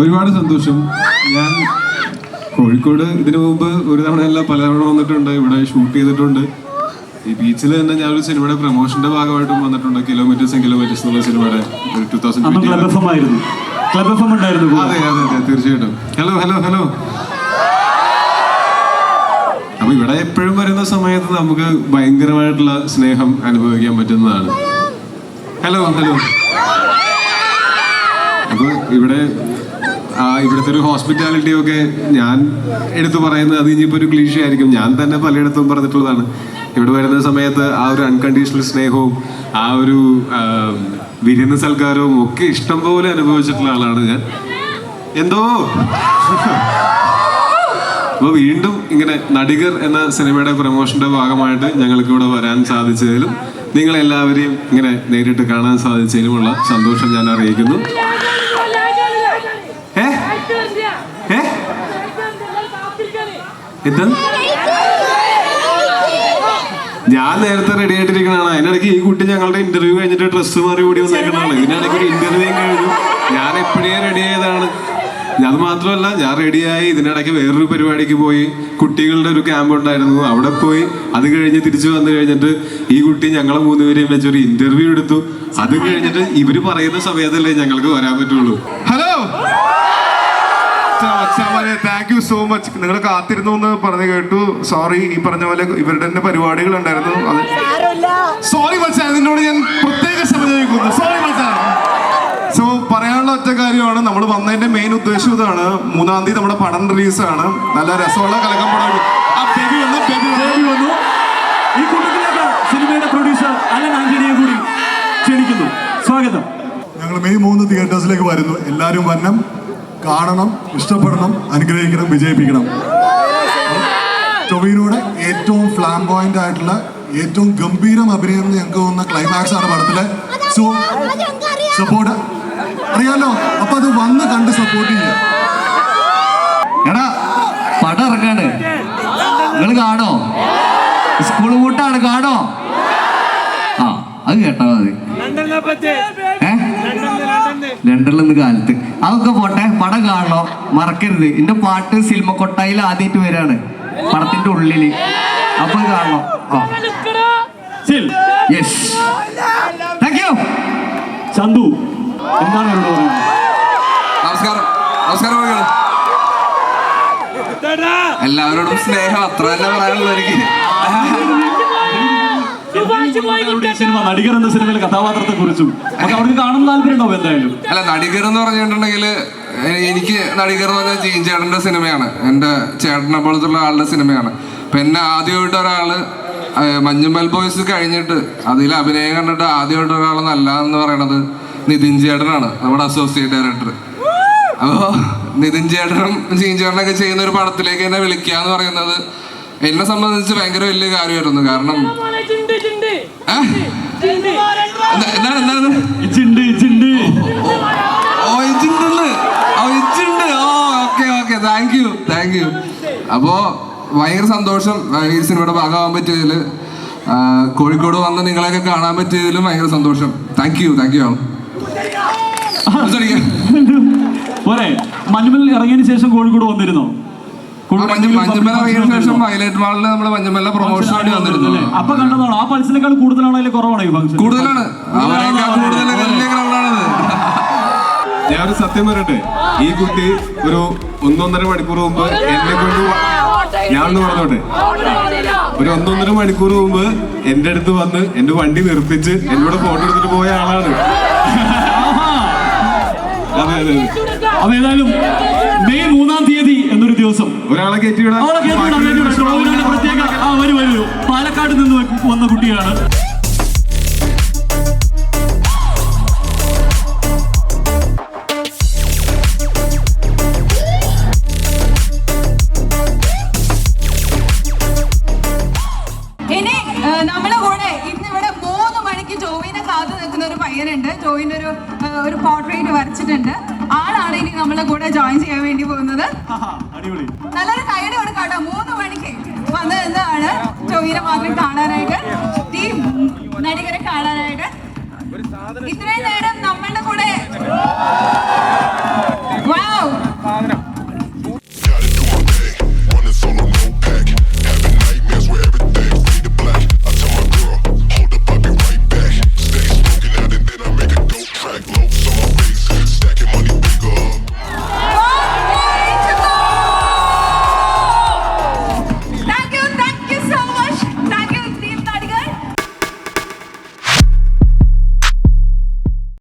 ഒരുപാട് സന്തോഷം. ഞാൻ കോഴിക്കോട് ഇതിനു മുമ്പ് ഒരു തവണയല്ല പലതവണ വന്നിട്ടുണ്ട്. ഇവിടെ ഷൂട്ട് ചെയ്തിട്ടുണ്ട്. ഈ ബീച്ചിൽ തന്നെ ഞാനൊരു സിനിമയുടെ പ്രൊമോഷന്റെ ഭാഗമായിട്ടും വന്നിട്ടുണ്ട്. കിലോമീറ്റേഴ്സ് എന്നുള്ള സിനിമയുടെ 2020. അതെ അതെ അതെ തീർച്ചയായിട്ടും. ഹലോ. അപ്പൊ ഇവിടെ എപ്പോഴും വരുന്ന സമയത്ത് നമുക്ക് ഭയങ്കരമായിട്ടുള്ള സ്നേഹം അനുഭവിക്കാൻ പറ്റുന്നതാണ്. ഹലോ. അപ്പൊ ഇവിടുത്തെ ഒരു ഹോസ്പിറ്റാലിറ്റി ഒക്കെ ഞാൻ എടുത്തു പറയുന്നത് അത് ഇനിയിപ്പോ ഒരു ക്ലീഷ ആയിരിക്കും. ഞാൻ തന്നെ പലയിടത്തും പറഞ്ഞിട്ടുള്ളതാണ്. ഇവിടെ വരുന്ന സമയത്ത് ആ ഒരു അൺകണ്ടീഷണൽ സ്നേഹവും ആ ഒരു വിരുന്ന് സൽക്കാരവും ഒക്കെ ഇഷ്ടം പോലെ അനുഭവിച്ചിട്ടുള്ള ആളാണ് ഞാൻ. അപ്പോൾ വീണ്ടും ഇങ്ങനെ നടികർ എന്ന സിനിമയുടെ പ്രൊമോഷന്റെ ഭാഗമായിട്ട് ഞങ്ങൾക്ക് ഇവിടെ വരാൻ സാധിച്ചതിലും നിങ്ങളെല്ലാവരെയും ഇങ്ങനെ നേരിട്ട് കാണാൻ സാധിച്ചതിലുമുള്ള സന്തോഷം ഞാൻ അറിയിക്കുന്നു. എന്താ ഞാൻ നേരത്തെ റെഡി ആയിട്ടിരിക്കണതാണ്. അതിനിടയ്ക്ക് ഈ കുട്ടി ഞങ്ങളുടെ ഇന്റർവ്യൂ കഴിഞ്ഞിട്ട് ഡ്രസ്സ് മാറി ഓടി വന്നേക്കണതാണ്. ഇതിനിടയ്ക്ക് ഒരു ഇന്റർവ്യൂ കഴിഞ്ഞു. ഞാൻ എപ്പോഴേ റെഡി ആയതാണ്. അത് മാത്രമല്ല, ഞാൻ റെഡിയായി ഇതിനിടയ്ക്ക് വേറൊരു പരിപാടിക്ക് പോയി. കുട്ടികളുടെ ഒരു ക്യാമ്പ് ഉണ്ടായിരുന്നു, അവിടെ പോയി. അത് കഴിഞ്ഞ് തിരിച്ചു വന്നു കഴിഞ്ഞിട്ട് ഈ കുട്ടി ഞങ്ങളെ 3 പേരെയും വെച്ചൊരു ഇന്റർവ്യൂ എടുത്തു. അത് കഴിഞ്ഞിട്ട് ഇവര് പറയുന്ന സമയത്തല്ലേ ഞങ്ങൾക്ക് വരാൻ പറ്റുള്ളൂ. Hello, thank you so much. നിങ്ങൾ കാത്തിരുന്നു എന്ന് പറഞ്ഞു കേട്ടു. സോറി, ഈ പറഞ്ഞ പോലെ ഇവരുടെ തന്നെ പരിപാടികൾ ഉണ്ടായിരുന്നു. സോറി മച്ചാ, അതിനോട് ഞാൻ പ്രത്യേക ക്ഷമ ചോദിക്കുന്നു. സോറി മച്ചാ. സോ പറയാനുള്ള ഒറ്റ കാര്യമാണ്, നമ്മൾ വന്നതിന്റെ മെയിൻ ഉദ്ദേശം ഇതാണ്. 3-ാം തീയതി നമ്മുടെ പടം റിലീസാണ്. നല്ല രസമുള്ള കലക്കം പടം. ഈ കൂട്ടത്തിലേക്ക് സിനിമയുടെ പ്രൊഡ്യൂസർ അലൻ ആന്റണിയെ കൂടി ക്ഷണിക്കുന്നു. സ്വാഗതം. ഞങ്ങൾ മെയ് 3 തിയേറ്റേഴ്സിലേക്ക് വരുന്നു. എല്ലാവരും വരണം, കാണണം, ഇഷ്ടപ്പെടണം, അനുഗ്രഹിക്കണം, വിജയിപ്പിക്കണം. ടൊവിനോയുടെ ഏറ്റവും ഫ്ലാംബോയിന്റ് ആയിട്ടുള്ള ഏറ്റവും ഗംഭീരം അഭിനയം ഞങ്ങൾക്ക് തോന്നുന്ന ക്ലൈമാക്സ് ആണ് പടത്തിലെ. സോ സപ്പോർട്ട് അറിയാലോ, അപ്പൊ അത് വന്ന് കണ്ട് സപ്പോർട്ട് ചെയ്യുക. എടാ, പടം ഇറങ്ങാണ്, നിങ്ങൾ കാണോ? സ്കൂൾ കൂട്ടാണ്, കാണോ? ആ, അത് കേട്ടാ മതി. ലണ്ടനിൽ നിന്ന് കാലത്ത് അതൊക്കെ പോട്ടെ, പടം കാണണോ മറക്കരുത്. എന്റെ പാട്ട് സിനിമ കൊട്ടായിൽ ആദ്യമായിട്ട് വരാണ് പടത്തിന്റെ ഉള്ളില്. അപ്പൊ കാണണോ? Yes, thank you. ചന്തു, എന്താണ് നമസ്കാരം. എല്ലാവരോടും സ്നേഹം, അത്ര തന്നെ പറയാനുള്ളൂ എനിക്ക്. സിനിമ നടികർ എന്ന സിനിമയിലെ കഥാപാത്രത്തെ കുറിച്ചും അവർക്ക് കാണുന്ന താല്പര്യമുണ്ടാവും എന്തായാലും. അല്ല, നടികർ എന്ന് പറഞ്ഞിട്ടുണ്ടെങ്കിൽ എനിക്ക് നടികർ എന്ന് പറഞ്ഞാൽ ജീൻ ചേട്ടന്റെ സിനിമയാണ്. എൻ്റെ ചേട്ടനെ പോലത്തുള്ള ആളുടെ സിനിമയാണ്. അപ്പൊ എന്നെ ആദ്യമായിട്ട് ഒരാള് മഞ്ഞുമൽ ബോയ്സ് കഴിഞ്ഞിട്ട് അതിൽ അഭിനയം കണ്ടിട്ട് ആദ്യമായിട്ട് ഒരാൾ നല്ല എന്ന് പറയണത് നിതിൻ ചേട്ടനാണ്, നമ്മുടെ അസോസിയേറ്റ് ഡയറക്ടർ. അപ്പോൾ നിതിൻ ചേട്ടനും ജീൻ ചേട്ടനൊക്കെ ചെയ്യുന്ന ഒരു പടത്തിലേക്ക് എന്നെ വിളിക്കുക എന്ന് പറയുന്നത് എന്നെ സംബന്ധിച്ച് ഭയങ്കര വലിയ കാര്യമായിരുന്നു. കാരണം താങ്ക് യു. അപ്പോ ഭയങ്കര സന്തോഷം ഈ സിനിമയുടെ ഭാഗമാകാൻ പറ്റിയതില്. കോഴിക്കോട് വന്ന് നിങ്ങളെയൊക്കെ കാണാൻ പറ്റിയതിലും ഭയങ്കര സന്തോഷം. Thank you. പോരെ, മഞ്ഞുമൽ ഇറങ്ങിയതിനു ശേഷം കോഴിക്കോട് വന്നിരുന്നോ? മഞ്ഞുമല ഇറങ്ങിയതിനു ശേഷം ഹൈലൈറ്റ് മാളില് നമ്മുടെ മഞ്ഞുമല പ്രൊമോഷൻ വേണ്ടി വന്നിരുന്നു. അപ്പൊ കണ്ടതാണോ? ആ പൾസിനേക്കാൾ കൂടുതലാണോ അതിൽ കുറവാണോ ഈ ഫംഗ്ഷൻ? കൂടുതലാണ്. ഞാനൊരു സത്യം പറയട്ടെ, ഈ കുട്ടി ഒരു 1-1.5 മണിക്കൂർ മുമ്പ് എന്നെ കൊണ്ട് ഞാനൊന്ന് പറഞ്ഞോട്ടെ, ഒരു 1-1.5 മണിക്കൂർ മുമ്പ് എന്റെ അടുത്ത് വന്ന് എന്റെ വണ്ടി നിർത്തിച്ച് എന്നോട് ഫോട്ടോ എടുത്തിട്ട് പോയ ആളാണ്. അതെ. അപ്പൊ ഏതായാലും മെയ് 3-ാം തീയതി എന്നൊരു ദിവസം ഒരാളെ കയറ്റിവിടാൻ പ്രത്യേക വരൂ പാലക്കാട് നിന്ന് വന്ന കുട്ടിയാണ്. നമ്മളെ കൂടെ ഇന്നിവിടെ 3 മണിക്ക് ജോയിനെ കാത്തു നിൽക്കുന്ന ഒരു പയ്യനുണ്ട്. ജോയിന്റെ ഒരു പോർട്രേറ്റ് വരച്ചിട്ടുണ്ട്. ആളാണ് ഇനി നമ്മളെ കൂടെ ജോയിൻ ചെയ്യാൻ വേണ്ടി പോകുന്നത്. നല്ലൊരു കൈഡ് കൊടുക്കാട്ടോ. 3 മണിക്ക് വന്നതാണ് ജോയിനെ മാത്രം കാണാനായിട്ട്, ടീം നടികരെ കാണാനായിട്ട്. ഇത്രയും